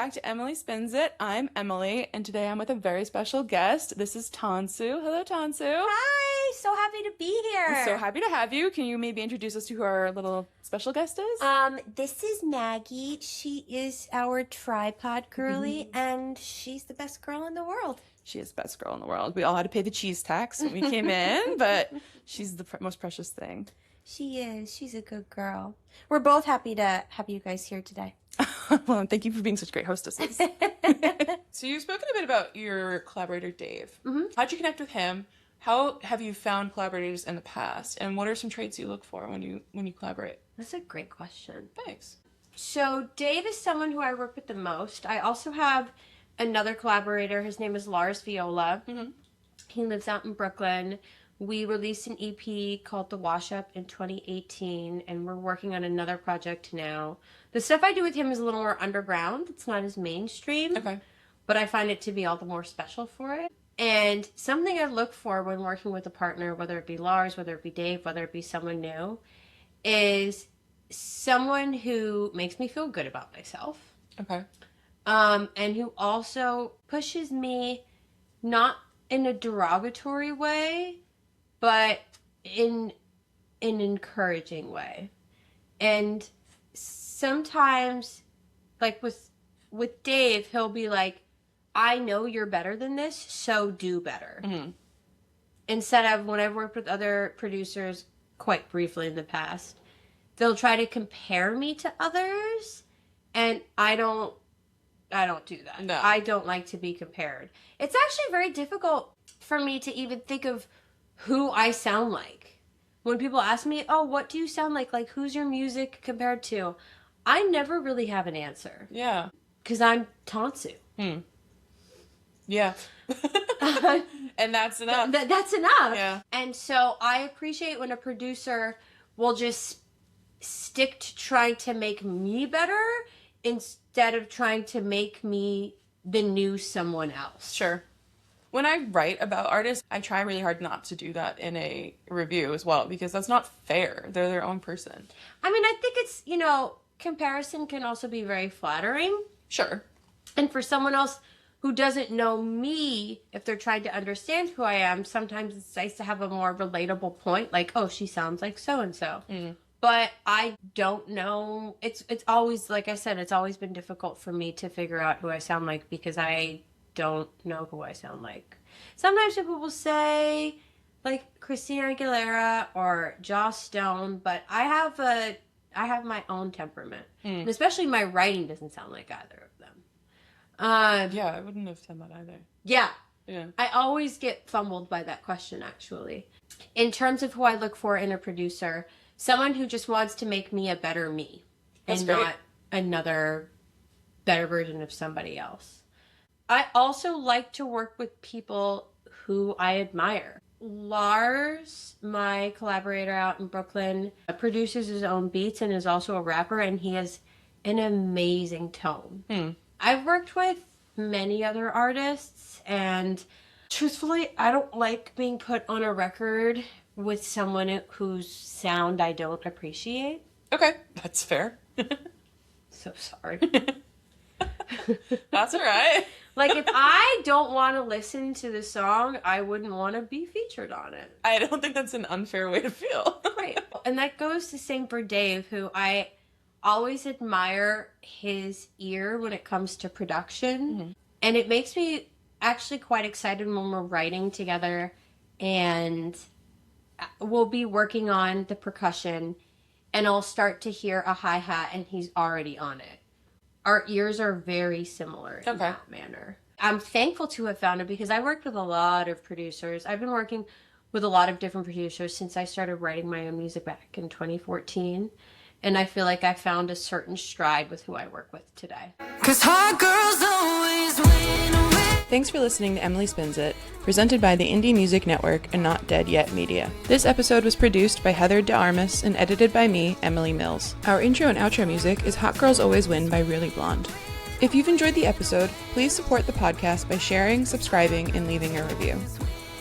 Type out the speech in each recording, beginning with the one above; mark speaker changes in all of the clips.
Speaker 1: back to Emily Spins It. I'm Emily, and today I'm with a very special guest. This is TANSU. Hello, TANSU.
Speaker 2: Hi, so happy to be here.
Speaker 1: I'm so happy to have you. Can you maybe introduce us to who our little special guest is?
Speaker 2: This is Maggie. She is our tripod girly, and she's the best girl in the world.
Speaker 1: She is the best girl in the world. We all had to pay the cheese tax when we came in, but she's the most precious thing.
Speaker 2: She is. She's a good girl. We're both happy to have you guys here today.
Speaker 1: Well, thank you for being such great hostesses. So you've spoken a bit about your collaborator, Dave.
Speaker 2: Mm-hmm.
Speaker 1: How'd you connect with him? How have you found collaborators in the past? And what are some traits you look for when you collaborate?
Speaker 2: That's a great question.
Speaker 1: Thanks.
Speaker 2: So Dave is someone who I work with the most. I also have another collaborator. His name is Lars Viola.
Speaker 1: Mm-hmm.
Speaker 2: He lives out in Brooklyn. We released an EP called The Wash Up in 2018, and we're working on another project now. The stuff I do with him is a little more underground. It's not as mainstream.
Speaker 1: Okay.
Speaker 2: But I find it to be all the more special for it. And something I look for when working with a partner, whether it be Lars, whether it be Dave, whether it be someone new, is someone who makes me feel good about myself.
Speaker 1: Okay.
Speaker 2: And who also pushes me not in a derogatory way, but in an encouraging way. And sometimes, like with Dave, he'll be like, I know you're better than this, so do better.
Speaker 1: Mm-hmm.
Speaker 2: Instead of when I've worked with other producers quite briefly in the past, they'll try to compare me to others, and I don't do that.
Speaker 1: No.
Speaker 2: I don't like to be compared. It's actually very difficult for me to even think of who I sound like. When people ask me, oh, what do you sound like? Like, who's your music compared to? I never really have an answer.
Speaker 1: Yeah.
Speaker 2: Because I'm TANSU.
Speaker 1: Yeah. And that's enough.
Speaker 2: That's enough.
Speaker 1: Yeah.
Speaker 2: And so I appreciate when a producer will just stick to trying to make me better instead of trying to make me the new someone else.
Speaker 1: Sure. When I write about artists, I try really hard not to do that in a review as well, because that's not fair. They're their own person.
Speaker 2: I mean, I think it's, comparison can also be very flattering.
Speaker 1: Sure.
Speaker 2: And for someone else who doesn't know me, if they're trying to understand who I am, sometimes it's nice to have a more relatable point, like, oh, she sounds like so-and-so. But I don't know. It's always, like I said, it's always been difficult for me to figure out who I sound like because I don't know who I sound like. Sometimes people will say, like, Christina Aguilera or Joss Stone, but I have my own temperament. And especially my writing doesn't sound like either of them.
Speaker 1: Yeah, I wouldn't have said that either.
Speaker 2: Yeah.
Speaker 1: Yeah.
Speaker 2: I always get fumbled by that question, actually. In terms of who I look for in a producer, someone who just wants to make me a better me.
Speaker 1: That's
Speaker 2: and
Speaker 1: great.
Speaker 2: Not another better version of somebody else. I also like to work with people who I admire. Lars, my collaborator out in Brooklyn, produces his own beats and is also a rapper, and he has an amazing tone. I've worked with many other artists, and truthfully, I don't like being put on a record with someone whose sound I don't appreciate.
Speaker 1: Okay, that's fair.
Speaker 2: So sorry.
Speaker 1: That's all right.
Speaker 2: Like, if I don't want to listen to the song, I wouldn't want to be featured on it.
Speaker 1: I don't think that's an unfair way to feel.
Speaker 2: Right. And that goes the same for Dave, who I always admire his ear when it comes to production. And it makes me actually quite excited when we're writing together and we'll be working on the percussion and I'll start to hear a hi-hat and he's already on it. Our ears are very similar in that manner. I'm thankful to have found it because I worked with a lot of producers. I've been working with a lot of different producers since I started writing my own music back in 2014. And I feel like I found a certain stride with who I work with today.
Speaker 3: 'Cause hot girls always win.
Speaker 1: Thanks for listening to Emily Spins It, presented by the Indie Music Network and Not Dead Yet Media. This episode was produced by Heather DeArmas and edited by me, Emily Mills. Our intro and outro music is Hot Girls Always Win by Really Blonde. If you've enjoyed the episode, please support the podcast by sharing, subscribing, and leaving a review.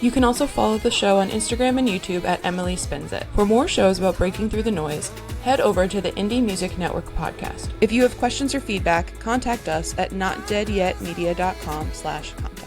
Speaker 1: You can also follow the show on Instagram and YouTube at Emily Spins It. For more shows about breaking through the noise, head over to the Indie Music Network podcast. If you have questions or feedback, contact us at notdeadyetmedia.com/contact.